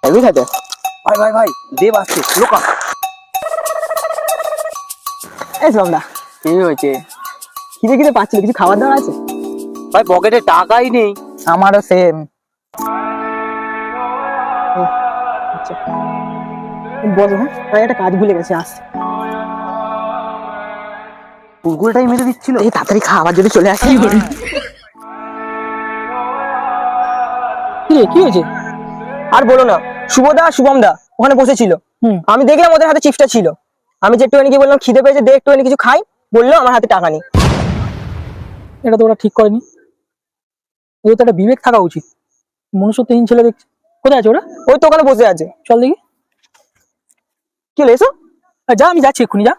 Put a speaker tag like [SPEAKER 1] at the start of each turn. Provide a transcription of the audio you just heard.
[SPEAKER 1] Heavy খেতে।
[SPEAKER 2] ভাই ভাই ভাই দেব আসছে লোকা।
[SPEAKER 1] এই শুভমদা,
[SPEAKER 2] কি হয়েছে?
[SPEAKER 1] খিদে খিদে পাচ্ছিল, কিছু খাবার দাবার আছে?
[SPEAKER 2] ভাই পকেটে টাকাই নেই।
[SPEAKER 1] আমারও সেম। আচ্ছা বলো, হ্যাঁ আমি একটা কাজ ভুলে গেছি, আসছি।
[SPEAKER 2] কুকুরটাই মেরে দিচ্ছিল।
[SPEAKER 1] এই তাড়াতাড়ি খাবার যদি চলে আসি।
[SPEAKER 3] কি হয়েছে?
[SPEAKER 1] আর বলো না, শুভদা শুভমদা ওখানে বসেছিল। আমি দেখলাম ওদের হাতে চিপসটা ছিল। আমি যে একটুখানি কি বললাম খিদে পেয়েছে, দে একটুখানি কিছু খাই, বললো আমার হাতে টাকা নেই।
[SPEAKER 3] এটা তো ওরা ঠিক করেনি। ওদের তো একটা বিবেক থাকা উচিত। মনুষ্যত্বহীন ছেলে দেখছি। কোথায় আছে ওরা?
[SPEAKER 1] ওই তো ওখানে বসে আছে।
[SPEAKER 3] চল দেখি।
[SPEAKER 1] কি হলো, এসো।
[SPEAKER 3] যা, আমি যাচ্ছি এক্ষুনি, যা।